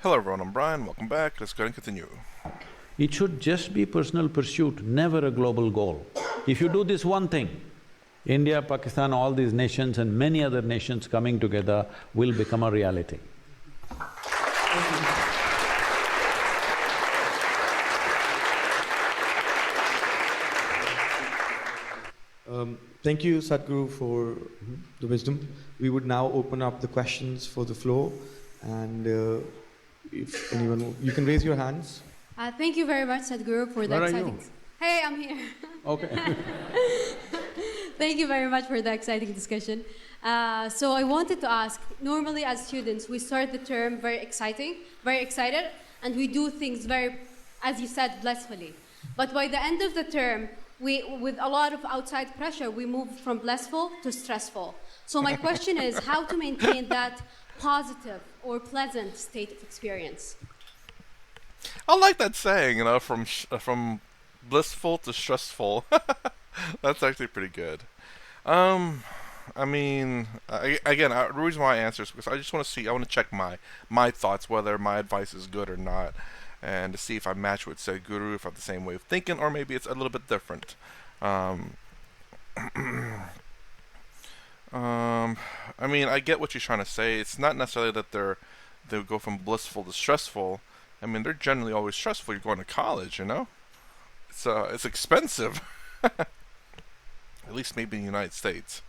Hello everyone, I'm Brian, welcome back, let's go ahead and continue. It should just be personal pursuit, never a global goal. If you do this one thing, India, Pakistan, all these nations and many other nations coming together will become a reality. Thank you, Sadhguru, for the wisdom. We would now open up the questions for the floor, and if anyone… you can raise your hands. Thank you very much, Sadhguru, for the Where are exciting… you? Hey, I'm here. Okay. Thank you very much for the exciting discussion. So I wanted to ask, normally as students, we start the term very excited, and we do things very, as you said, blissfully. But by the end of the term, with a lot of outside pressure, we move from blissful to stressful. So my question is, how to maintain that positive or pleasant state of experience? I like that saying, from blissful to stressful. That's actually pretty good. The reason why I answer is because I just want to see, I want to check my thoughts, whether my advice is good or not, and to see if I match with Sadhguru, if I have the same way of thinking, or maybe it's a little bit different. Um, I get what you're trying to say. It's not necessarily that they go from blissful to stressful. They're generally always stressful. You're going to college, It's expensive. At least maybe in the United States,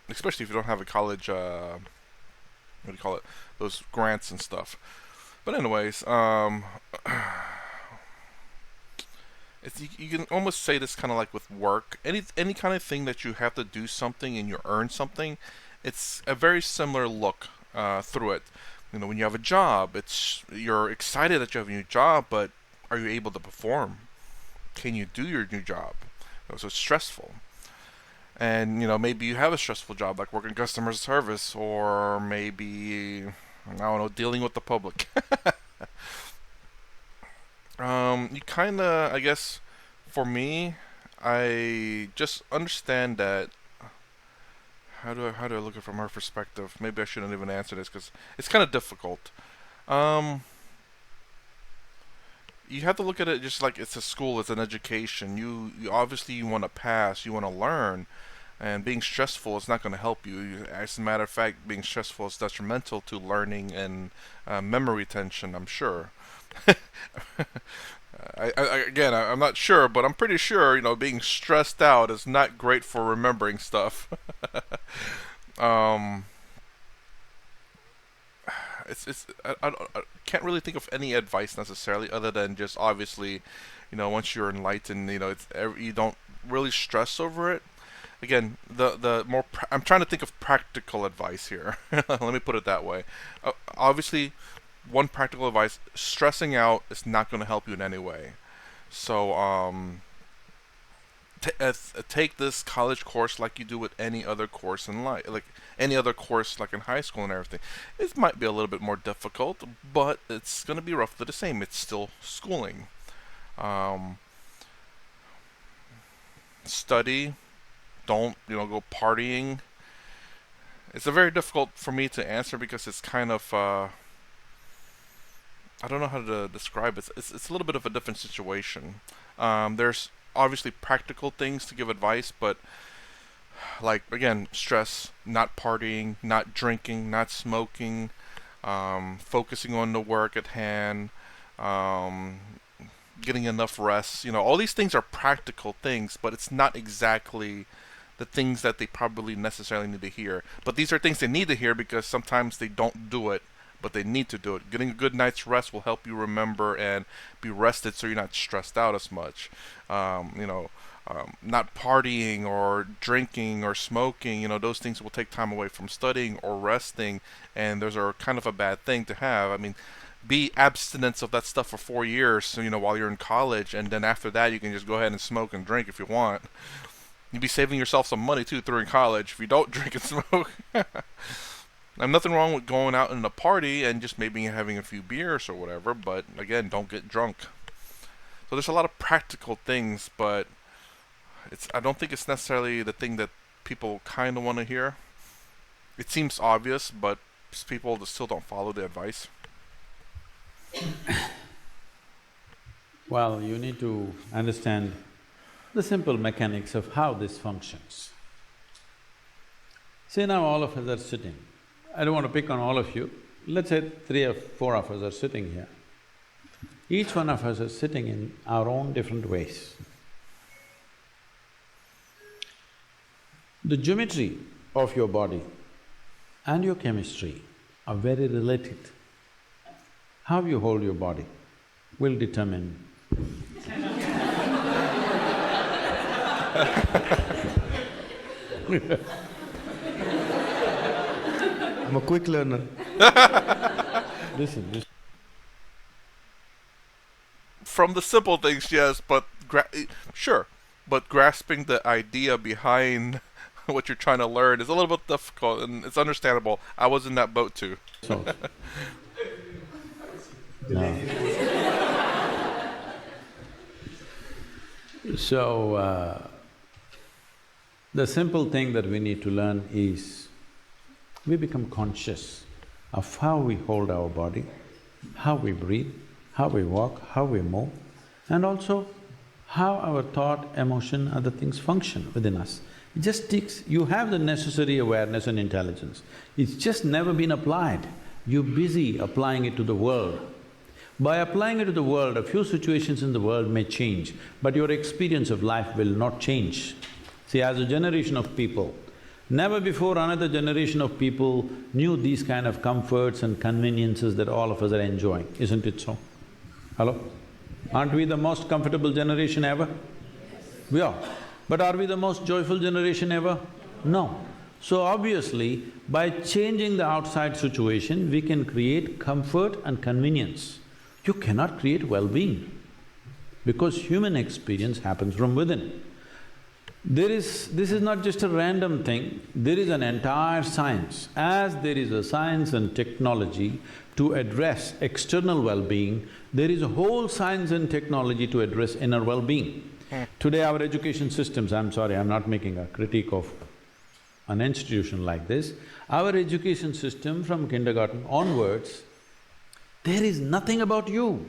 especially if you don't have a college. What do you call it? Those grants and stuff. But anyways, you can almost say this kind of like with work. Any kind of thing that you have to do something and you earn something, it's a very similar look through it. When you have a job, you're excited that you have a new job, but are you able to perform? Can you do your new job? So it's stressful. And maybe you have a stressful job like working customer service, or maybe, I don't know, dealing with the public. You kind of, I guess, for me, I just understand that. How do I look at it from her perspective? Maybe I shouldn't even answer this because it's kind of difficult. You have to look at it just like it's a school, it's an education. You obviously you want to pass, you want to learn, and being stressful is not going to help you. As a matter of fact, being stressful is detrimental to learning and memory retention, I'm sure. I'm not sure, but I'm pretty sure being stressed out is not great for remembering stuff. um, I can't really think of any advice necessarily, other than just obviously, once you're enlightened, you don't really stress over it. Again, I'm trying to think of practical advice here. Let me put it that way. Obviously, one practical advice: stressing out is not going to help you in any way. So, take this college course like you do with any other course in life, like any other course, like in high school and everything. It might be a little bit more difficult, but it's going to be roughly the same. It's still schooling. Um, Study. Don't go partying. It's a very difficult for me to answer because it's kind of I don't know how to describe it. It's a little bit of a different situation. There's obviously practical things to give advice, but like again, stress, not partying, not drinking, not smoking, focusing on the work at hand, um, getting enough rest. All these things are practical things, but it's not exactly the things that they probably necessarily need to hear. But these are things they need to hear because sometimes they don't do it, but they need to do it. Getting a good night's rest will help you remember and be rested so you're not stressed out as much. Not partying or drinking or smoking, those things will take time away from studying or resting, and those are kind of a bad thing to have. Be abstinence of that stuff for 4 years, so, while you're in college, and then after that you can just go ahead and smoke and drink if you want. You'd be saving yourself some money too during college if you don't drink and smoke. Nothing wrong with going out in a party and just maybe having a few beers or whatever, but again, don't get drunk. So there's a lot of practical things, but I don't think it's necessarily the thing that people kind of want to hear. It seems obvious, but people still don't follow the advice. Well, you need to understand the simple mechanics of how this functions. See, now all of us are sitting. I don't want to pick on all of you. Let's say 3 or 4 of us are sitting here. Each one of us is sitting in our own different ways. The geometry of your body and your chemistry are very related. How you hold your body will determine I'm a quick learner. Listen. From the simple things, yes, but sure, but grasping the idea behind what you're trying to learn is a little bit difficult, and it's understandable. I was in that boat too. So, no. So, the simple thing that we need to learn is we become conscious of how we hold our body, how we breathe, how we walk, how we move, and also how our thought, emotion, other things function within us. It just takes… you have the necessary awareness and intelligence, it's just never been applied. You're busy applying it to the world. By applying it to the world, a few situations in the world may change, but your experience of life will not change. See, as a generation of people, never before another generation of people knew these kind of comforts and conveniences that all of us are enjoying, isn't it so? Hello? Aren't we the most comfortable generation ever? We are. But are we the most joyful generation ever? No. So obviously, by changing the outside situation, we can create comfort and convenience. You cannot create well-being, because human experience happens from within. This is not just a random thing, there is an entire science. As there is a science and technology to address external well-being, there is a whole science and technology to address inner well-being. Today our education systems, I'm sorry, I'm not making a critique of an institution like this, our education system from kindergarten onwards, there is nothing about you.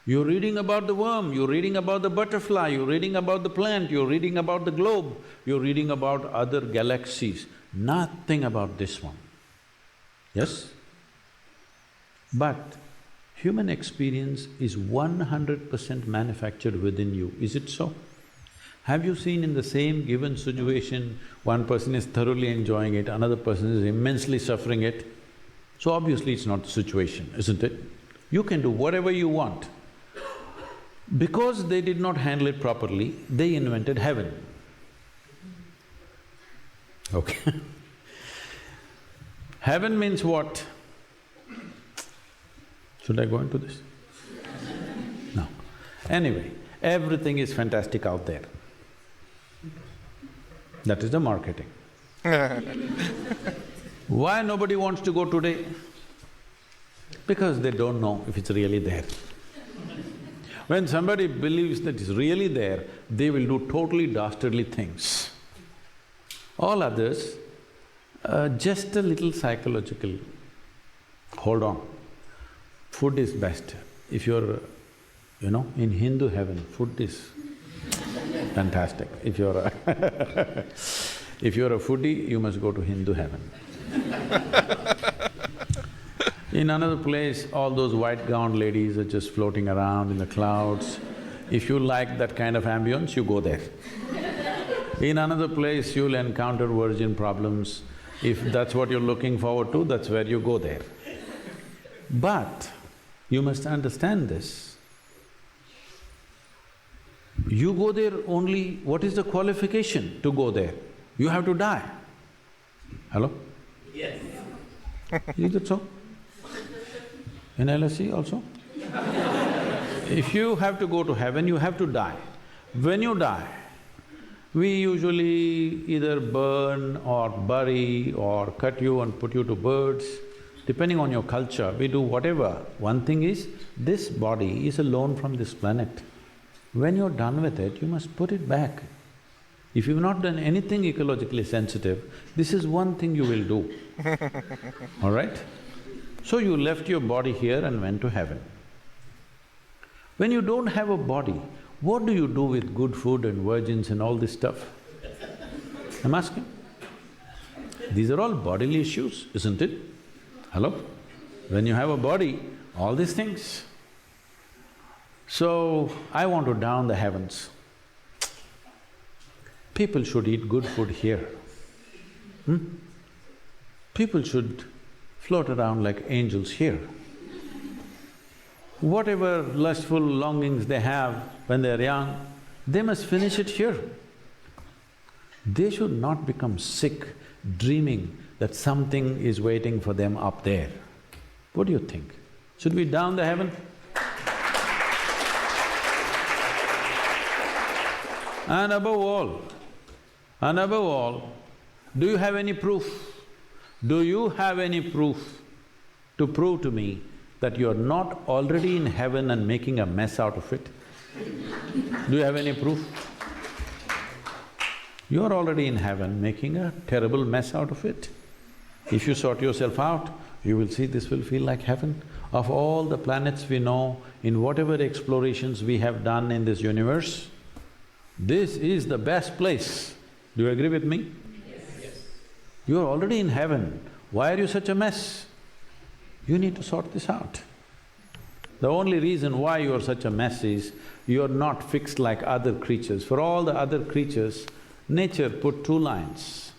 You're reading about the worm, you're reading about the butterfly, you're reading about the plant, you're reading about the globe, you're reading about other galaxies, nothing about this one. Yes? But human experience is 100% manufactured within you, is it so? Have you seen in the same given situation, one person is thoroughly enjoying it, another person is immensely suffering it? So obviously it's not the situation, isn't it? You can do whatever you want. Because they did not handle it properly, they invented heaven. Okay. Heaven means what? Should I go into this? No. Anyway, everything is fantastic out there. That is the marketing. Why nobody wants to go today? Because they don't know if it's really there. When somebody believes that it's really there, they will do totally dastardly things. All others, just a little psychological, hold on. Food is best. If you're, in Hindu heaven, food is fantastic. If you're a if you're a foodie, you must go to Hindu heaven. In another place, all those white-gowned ladies are just floating around in the clouds. If you like that kind of ambience, you go there. In another place, you'll encounter virgin problems. If that's what you're looking forward to, that's where you go there. But you must understand this. You go there only… what is the qualification to go there? You have to die. Hello? Yes. Is it so? In LSE also? If you have to go to heaven, you have to die. When you die, we usually either burn or bury or cut you and put you to birds. Depending on your culture, we do whatever. One thing is, this body is a loan from this planet. When you're done with it, you must put it back. If you've not done anything ecologically sensitive, this is one thing you will do, all right? So you left your body here and went to heaven. When you don't have a body, what do you do with good food and virgins and all this stuff? I'm asking. These are all bodily issues, isn't it? Hello? When you have a body, all these things. So, I want to down the heavens. People should eat good food here. People should float around like angels here. Whatever lustful longings they have when they're young, they must finish it here. They should not become sick dreaming that something is waiting for them up there. What do you think? Should we down the heaven? And above all, do you have any proof? Do you have any proof to prove to me that you're not already in heaven and making a mess out of it? Do you have any proof? You're already in heaven making a terrible mess out of it. If you sort yourself out, you will see this will feel like heaven. Of all the planets we know, in whatever explorations we have done in this universe, this is the best place. Do you agree with me? Yes. You're already in heaven. Why are you such a mess? You need to sort this out. The only reason why you are such a mess is you're not fixed like other creatures. For all the other creatures, nature put two lines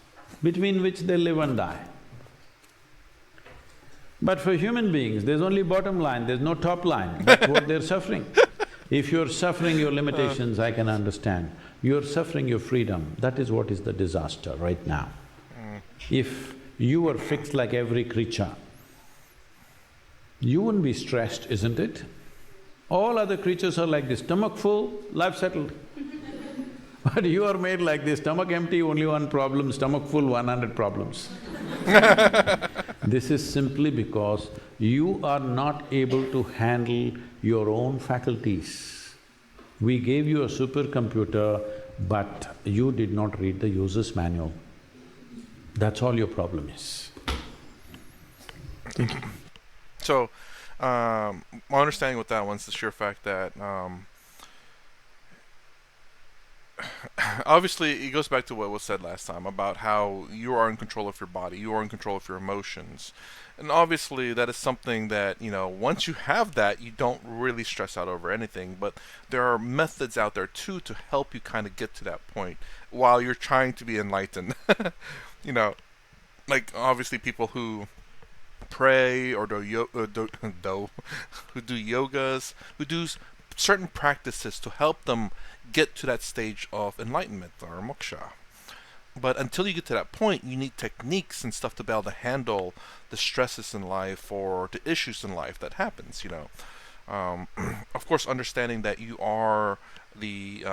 between which they live and die. But for human beings, there's only bottom line, there's no top line, that's what they're suffering. If you're suffering your limitations, I can understand. You're suffering your freedom, that is what is the disaster right now. If you were fixed like every creature, you wouldn't be stressed, isn't it? All other creatures are like this, stomach full, life settled. But you are made like this, stomach empty, only one problem, stomach full, 100 problems. This is simply because you are not able to handle your own faculties. We gave you a supercomputer, but you did not read the user's manual. That's all your problem is. Thank you. So, my understanding with that one's the sheer fact that obviously it goes back to what was said last time about how you are in control of your body, you are in control of your emotions. And obviously that is something that, once you have that, you don't really stress out over anything, but there are methods out there too to help you kind of get to that point while you're trying to be enlightened. Like obviously people who pray or who do yogas, who do certain practices to help them get to that stage of enlightenment or moksha. But until you get to that point, you need techniques and stuff to be able to handle the stresses in life or the issues in life that happens, Of course, understanding that you are the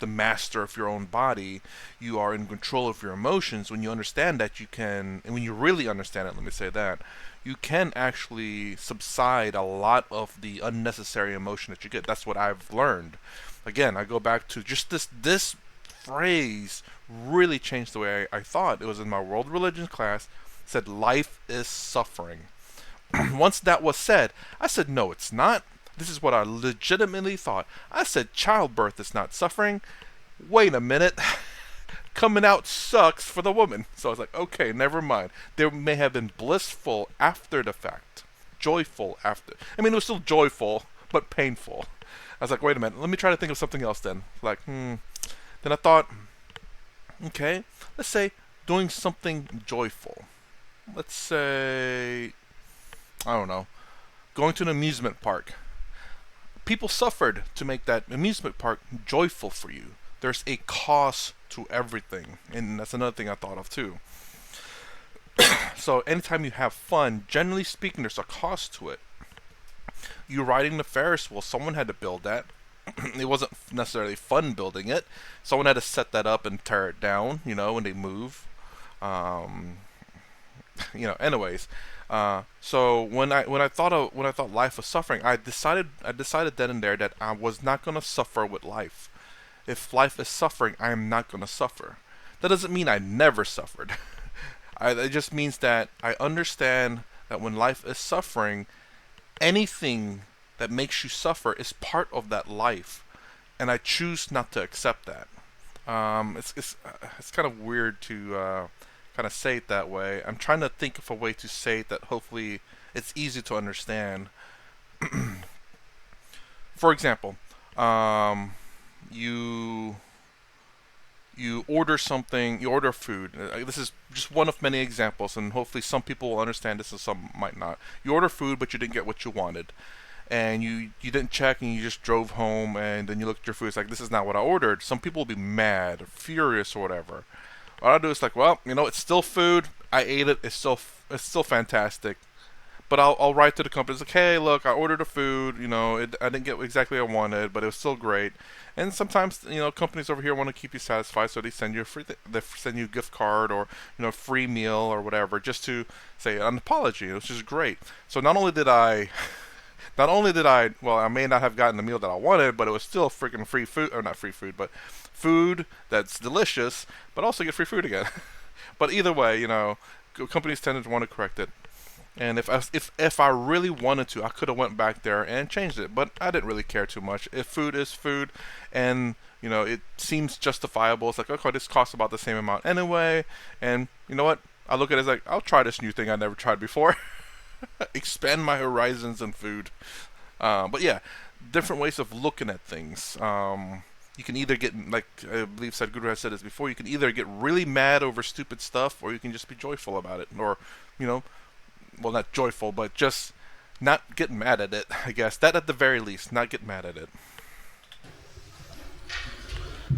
master of your own body, you are in control of your emotions. When you understand that, you can, and when you really understand it, let me say that, you can actually subside a lot of the unnecessary emotion that you get. That's what I've learned. Again, I go back to just this phrase really changed the way I thought. It was in my world religion class. It said, life is suffering. Once that was said, I said, no, it's not. This is what I legitimately thought. I said, childbirth is not suffering. Wait a minute. Coming out sucks for the woman. So I was like, okay, never mind. There may have been blissful after the fact. Joyful after. I mean, it was still joyful, but painful. I was like, wait a minute, let me try to think of something else then. Like, Then I thought, okay, let's say doing something joyful. Let's say, I don't know, going to an amusement park. People suffered to make that amusement park joyful for you. There's a cost to everything, and that's another thing I thought of too. So anytime you have fun, generally speaking, there's a cost to it. You riding the Ferris wheel, someone had to build that. It wasn't necessarily fun building it. Someone had to set that up and tear it down, when they move. Anyways. So when I thought life was suffering, I decided then and there that I was not going to suffer with life. If life is suffering, I am not going to suffer. That doesn't mean I never suffered. It just means that I understand that when life is suffering, anything that makes you suffer is part of that life, and I choose not to accept that. It's kind of weird to kind of say it that way. I'm trying to think of a way to say it that hopefully it's easy to understand. For example, you order something, you order food. This is just one of many examples, and hopefully some people will understand this and some might not. You order food, but you didn't get what you wanted, and you didn't check, and you just drove home, and then you look at your food. It's like, this is not what I ordered. Some people will be mad, or furious, or whatever. What I do is like, well, it's still food. I ate it. It's still fantastic. But I'll write to the company. It's like, hey, look, I ordered the food. I didn't get exactly what I wanted, but it was still great. And sometimes, companies over here want to keep you satisfied, so they send you they send you a gift card or a free meal or whatever, just to say an apology, which is great. So not only did I, well, I may not have gotten the meal that I wanted, but it was still freaking free food, or not free food, but food that's delicious, but also get free food again. But either way, companies tend to want to correct it. And if I really wanted to, I could have went back there and changed it, but I didn't really care too much. If food is food, and it seems justifiable, it's like, okay, this costs about the same amount anyway. And you know what? I look at it as like, I'll try this new thing I never tried before. Expand my horizons in food. But yeah, different ways of looking at things. You can either get, like I believe Sadhguru has said this before, you can either get really mad over stupid stuff, or you can just be joyful about it, or well, not joyful, but just not get mad at it, I guess. That at the very least, not get mad at it.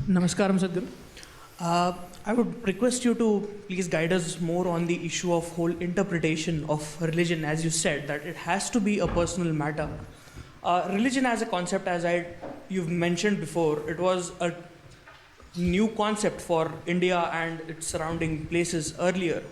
Namaskaram, Sadhguru. I would request you to please guide us more on the issue of whole interpretation of religion, as you said, that it has to be a personal matter. Religion as a concept, you've mentioned before, it was a new concept for India and its surrounding places earlier.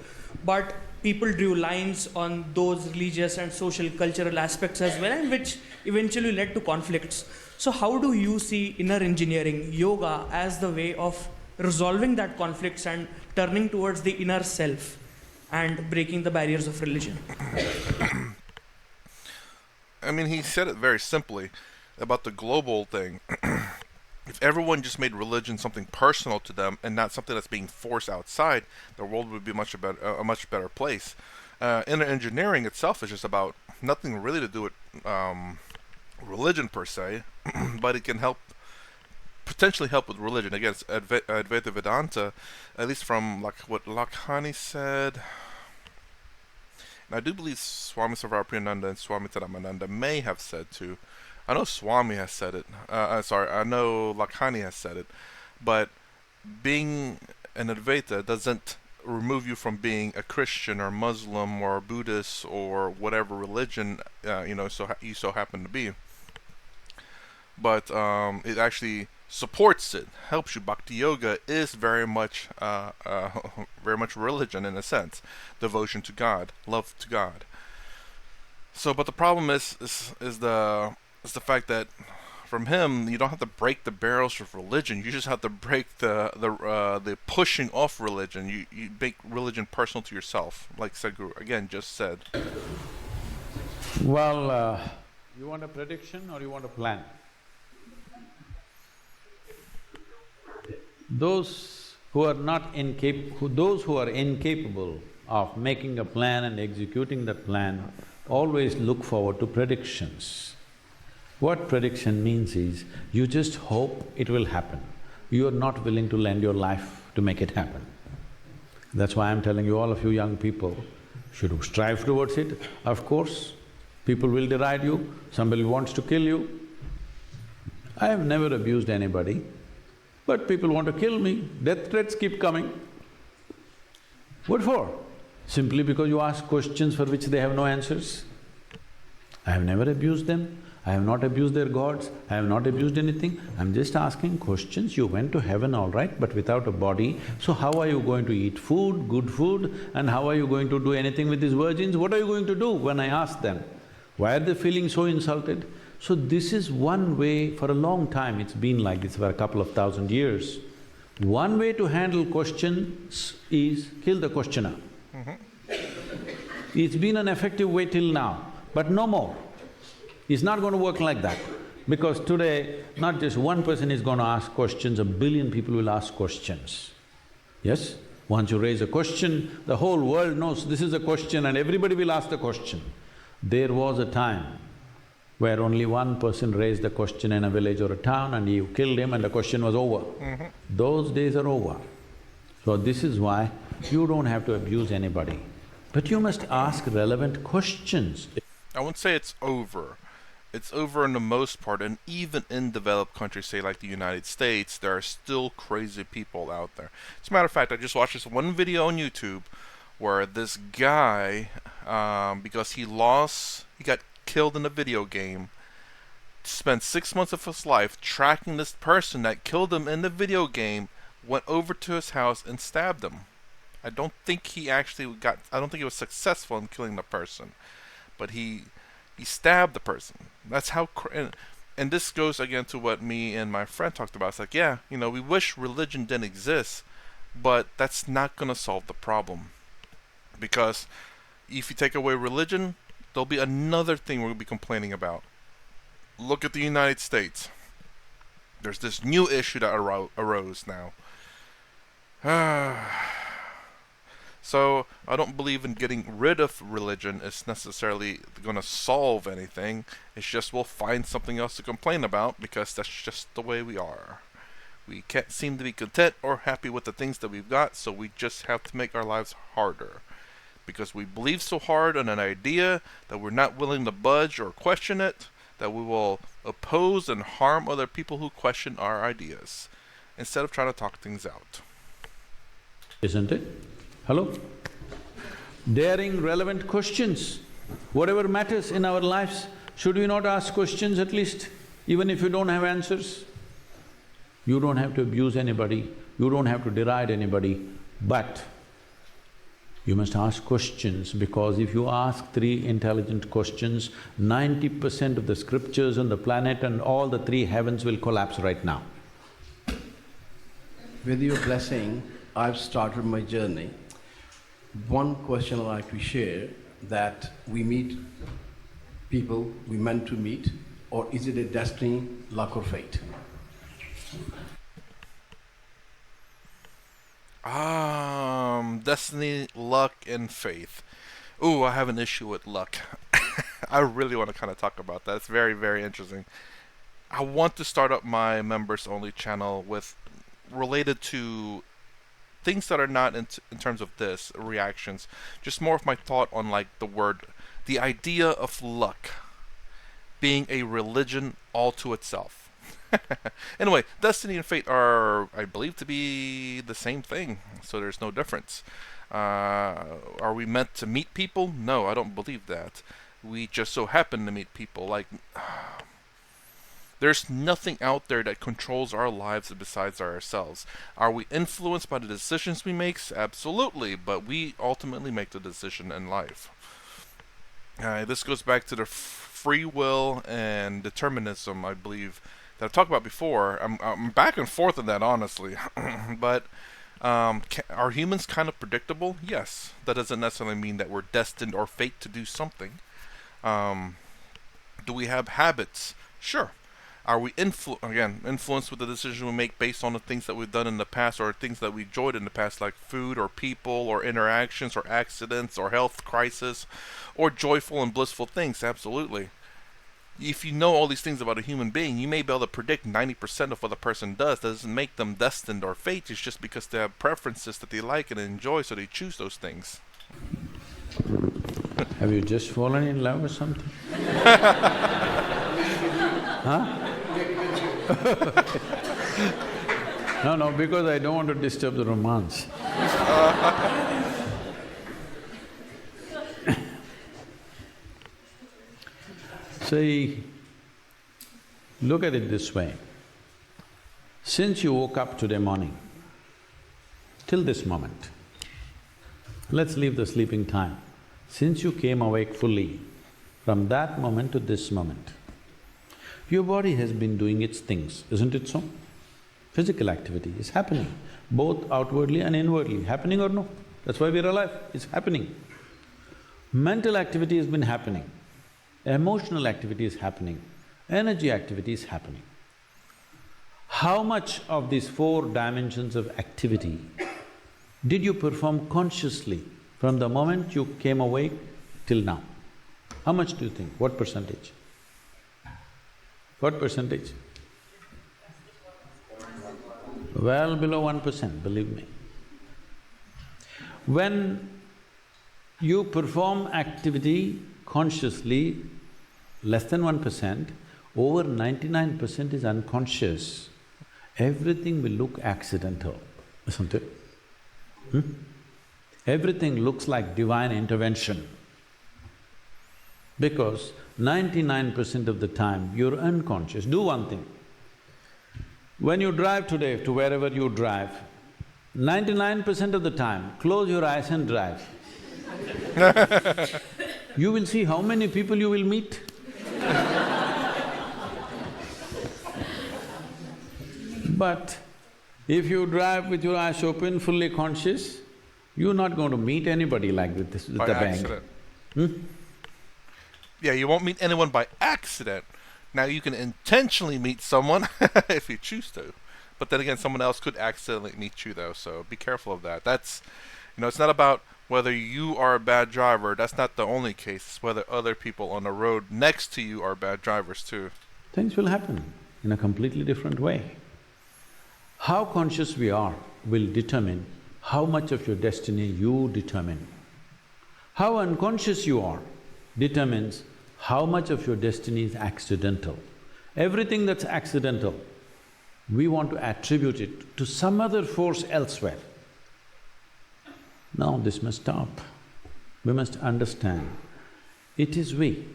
But people drew lines on those religious and social cultural aspects as well, and which eventually led to conflicts. So how do you see inner engineering, yoga, as the way of resolving that conflicts and turning towards the inner self and breaking the barriers of religion? I mean, he said it very simply about the global thing. If everyone just made religion something personal to them and not something that's being forced outside, the world would be a much better place. Inner engineering itself is just about nothing really to do with religion per se, but it can potentially help with religion. Again, it's Advaita Vedanta, at least from like what Lakhani said. And I do believe Swami Sarvapriyananda and Swami Tadamananda may have said too. I know Swami has said it. I know Lakhani has said it. But being an Advaita doesn't remove you from being a Christian or Muslim or Buddhist or whatever religion you so happen to be. But it actually supports it, helps you. Bhakti yoga is very much religion in a sense, devotion to God, love to God. So, but the problem is the fact that from him you don't have to break the barrels of religion. You just have to break the pushing off religion. You make religion personal to yourself, like Sadhguru again just said. Well, you want a prediction or you want a plan? Those who are incapable of making a plan and executing that plan always look forward to predictions. What prediction means is, you just hope it will happen. You are not willing to lend your life to make it happen. That's why I'm telling you, all of you young people should strive towards it. Of course, people will deride you, somebody wants to kill you. I have never abused anybody, but people want to kill me, death threats keep coming. What for? Simply because you ask questions for which they have no answers. I have never abused them, I have not abused their gods, I have not abused anything. I'm just asking questions. You went to heaven, all right, but without a body, so how are you going to eat food, good food, and how are you going to do anything with these virgins? What are you going to do when I ask them? Why are they feeling so insulted? So this is one way, for a long time it's been like this for a couple of thousand years. One way to handle questions is kill the questioner. It's been an effective way till now, but no more. It's not going to work like that. Because today, not just one person is going to ask questions, 1 billion people will ask questions. Yes? Once you raise a question, the whole world knows this is a question and everybody will ask the question. There was a time where only one person raised the question in a village or a town and you killed him and the question was over. Those days are over. So this is why you don't have to abuse anybody, but you must ask relevant questions. I wouldn't say it's over. It's over in the most part, and even in developed countries, say like the United States, there are still crazy people out there. As a matter of fact, I just watched this one video on YouTube where this guy, because he got killed in a video game, spent 6 months of his life tracking this person that killed him in the video game, went over to his house and stabbed him. I don't think he was successful in killing the person, but he stabbed the person. That's how, and this goes again to what me and my friend talked about. It's like, yeah, we wish religion didn't exist, but that's not gonna solve the problem. Because if you take away religion, there'll be another thing we'll be complaining about. Look at the United States. There's this new issue that arose now. So, I don't believe in getting rid of religion is necessarily going to solve anything. It's just we'll find something else to complain about because that's just the way we are. We can't seem to be content or happy with the things that we've got, so we just have to make our lives harder. Because we believe so hard on an idea that we're not willing to budge or question it, that we will oppose and harm other people who question our ideas, instead of trying to talk things out. Isn't it? Hello? Daring relevant questions. Whatever matters in our lives, should we not ask questions at least, even if you don't have answers? You don't have to abuse anybody, you don't have to deride anybody, but you must ask questions, because if you ask 3 intelligent questions, 90% of the scriptures on the planet and all the 3 heavens will collapse right now. With your blessing, I've started my journey. One question I'd like to share, that we meet people we meant to meet, or is it a destiny, luck or fate? Destiny, luck, and faith. Ooh, I have an issue with luck. I really want to kind of talk about that. It's very, very interesting. I want to start up my members only channel with related to things that are not in terms of this reactions, just more of my thought on like the idea of luck being a religion all to itself. Anyway, destiny and fate are, I believe, to be the same thing, so there's no difference. Are we meant to meet people? No, I don't believe that. We just so happen to meet people. Like, there's nothing out there that controls our lives besides ourselves. Are we influenced by the decisions we make? Absolutely, but we ultimately make the decision in life. This goes back to the free will and determinism, I believe, that I've talked about before. I'm back and forth on that, honestly. But are humans kind of predictable? Yes. That doesn't necessarily mean that we're destined or fate to do something. Do we have habits? Sure. Are we influenced with the decision we make based on the things that we've done in the past, or things that we enjoyed in the past, like food or people or interactions or accidents or health crisis or joyful and blissful things? Absolutely. If you know all these things about a human being, you may be able to predict 90% of what a person does. That doesn't make them destined or fate. It's just because they have preferences that they like and enjoy, so they choose those things. Have you just fallen in love or something? Huh? No, because I don't want to disturb the romance. See, look at it this way. Since you woke up today morning, till this moment, let's leave the sleeping time. Since you came awake fully, from that moment to this moment, your body has been doing its things, isn't it so? Physical activity is happening, both outwardly and inwardly, happening or no? That's why we're alive, it's happening. Mental activity has been happening. emotional activity is happening, energy activity is happening. How much of these 4 dimensions of activity did you perform consciously from the moment you came awake till now? How much do you think? What percentage? What percentage? Well below 1%, believe me. When you perform activity consciously, less than 1%, over 99% is unconscious. Everything will look accidental, isn't it? Everything looks like divine intervention. Because 99% of the time you're unconscious. Do one thing. When you drive today to wherever you drive, 99% of the time, close your eyes and drive. You will see how many people you will meet. But if you drive with your eyes open, fully conscious, you're not going to meet anybody like this with By the bang. accident. Yeah, you won't meet anyone by accident. Now you can intentionally meet someone if you choose to. But then again, someone else could accidentally meet you though, so be careful of that. That's, it's not about whether you are a bad driver. That's not the only case. It's whether other people on the road next to you are bad drivers too. Things will happen in a completely different way. How conscious we are will determine how much of your destiny you determine. How unconscious you are determines how much of your destiny is accidental. Everything that's accidental, we want to attribute it to some other force elsewhere. No, this must stop. We must understand, it is we.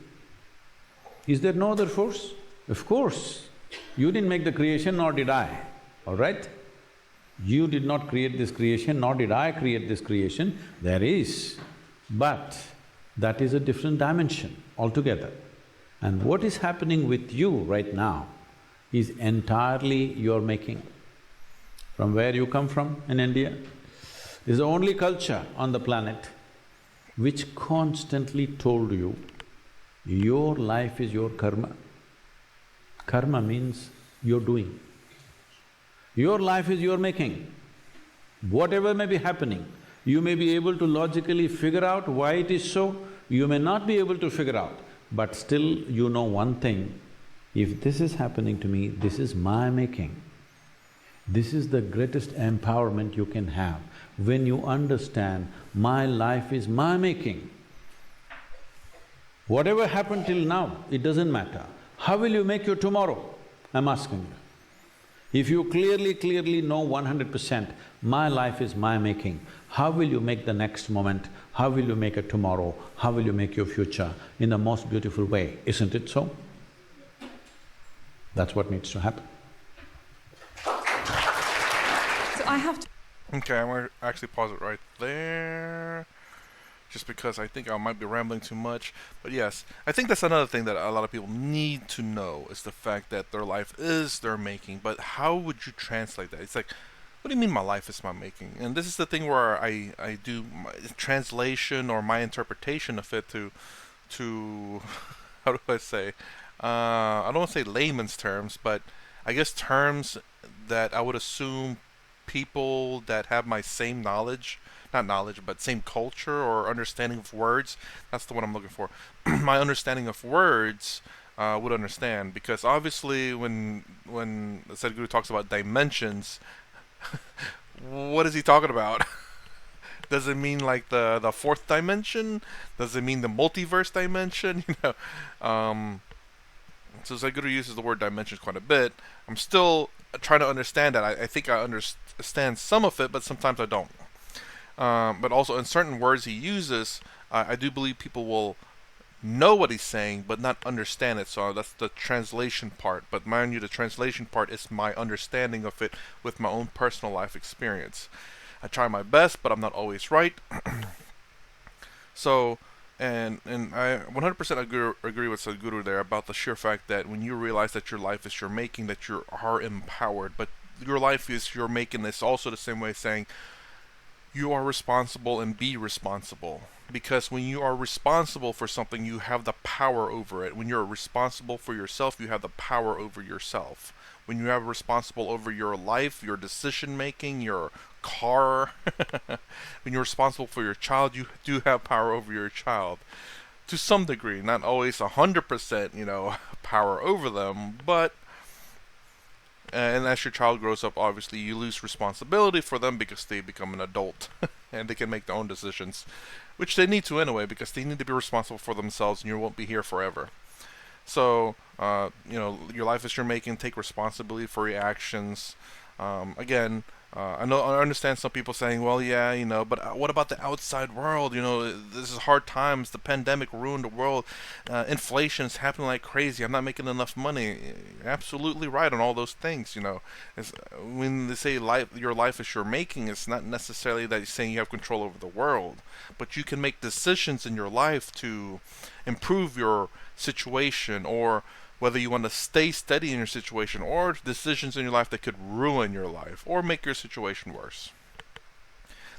Is there no other force? Of course. You didn't make the creation, nor did I, all right? You did not create this creation, nor did I create this creation. There is, but that is a different dimension altogether. And what is happening with you right now is entirely your making. From where you come from in India, is the only culture on the planet which constantly told you, your life is your karma. Karma means you're doing. Your life is your making. Whatever may be happening, you may be able to logically figure out why it is so, you may not be able to figure out, but still you know one thing, if this is happening to me, this is my making. This is the greatest empowerment you can have, when you understand, my life is my making. Whatever happened till now, it doesn't matter. How will you make your tomorrow? I'm asking you. If you clearly know 100%, my life is my making, how will you make the next moment? How will you make a tomorrow? How will you make your future in the most beautiful way? Isn't it so? That's what needs to happen. So I have to… Okay, I'm gonna actually pause it right there, just because I think I might be rambling too much. But yes, I think that's another thing that a lot of people need to know, is the fact that their life is their making. But how would you translate that? It's like, what do you mean my life is my making? And this is the thing where I do my translation or my interpretation of it to how do I say? I don't want to say layman's terms, but I guess terms that I would assume people that have my same knowledge, not knowledge, but same culture or understanding of words, that's the one I'm looking for, my understanding of words would understand. Because obviously when Sadhguru talks about dimensions, what is he talking about? Does it mean like the fourth dimension? Does it mean the multiverse dimension? So Sadhguru uses the word dimensions quite a bit. I'm still trying to understand that. I think I understand some of it, but sometimes I don't. But also in certain words he uses, I do believe people will know what he's saying, but not understand it. So that's the translation part. But mind you, the translation part is my understanding of it with my own personal life experience. I try my best, but I'm not always right. So, and I 100% agree with Sadhguru there about the sheer fact that when you realize that your life is your making, that you are empowered. But your life is your making is also the same way saying, you are responsible and be responsible. Because when you are responsible for something, you have the power over it. When you're responsible for yourself, you have the power over yourself. When you are responsible over your life, your decision making, your car, when you're responsible for your child, you do have power over your child. To some degree, not always 100%, power over them, but and as your child grows up, obviously you lose responsibility for them because they become an adult and they can make their own decisions, which they need to anyway because they need to be responsible for themselves and you won't be here forever. So, your life is you're making. Take responsibility for your actions. Again, I understand some people saying, "Well, yeah, but what about the outside world? This is hard times. The pandemic ruined the world. Inflation is happening like crazy. I'm not making enough money." You're absolutely right on all those things. When they say your life is your making, it's not necessarily that you're saying you have control over the world, but you can make decisions in your life to improve your situation, or whether you want to stay steady in your situation, or decisions in your life that could ruin your life or make your situation worse.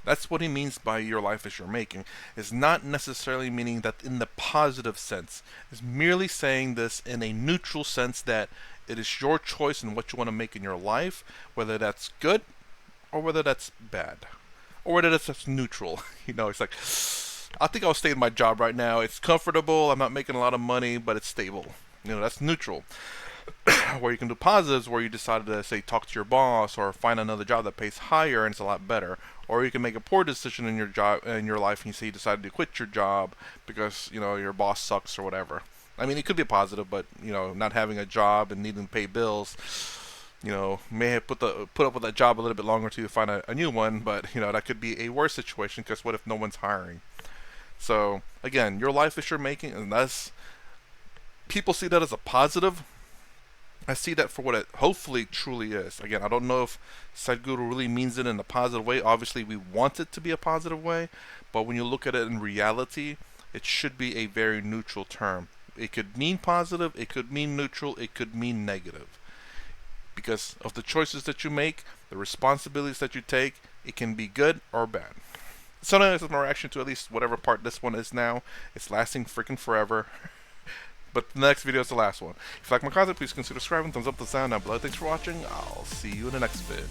That's what he means by your life is your making. It's not necessarily meaning that in the positive sense. It's merely saying this in a neutral sense that it is your choice in what you want to make in your life, whether that's good or whether that's bad. Or whether that's just neutral. It's like, I think I'll stay in my job right now. It's comfortable, I'm not making a lot of money, but it's stable. That's neutral. Where you can do positives, where you decide to, say, talk to your boss or find another job that pays higher and it's a lot better. Or you can make a poor decision in your life, and you say you decided to quit your job because your boss sucks or whatever. I mean, it could be a positive, but not having a job and needing to pay bills, may have put up with that job a little bit longer to find a new one. But that could be a worse situation because what if no one's hiring? So again, your life is your making, and that's. People see that as a positive. I see that for what it hopefully truly is. Again, I don't know if Sadhguru really means it in a positive way. Obviously, we want it to be a positive way, but when you look at it in reality, it should be a very neutral term. It could mean positive, it could mean neutral, it could mean negative. Because of the choices that you make, the responsibilities that you take, it can be good or bad. So that's my reaction to at least whatever part this one is now. It's lasting freaking forever. But the next video is the last one. If you like my content, please consider subscribing, thumbs up the sound down below. Thanks for watching. I'll see you in the next vid.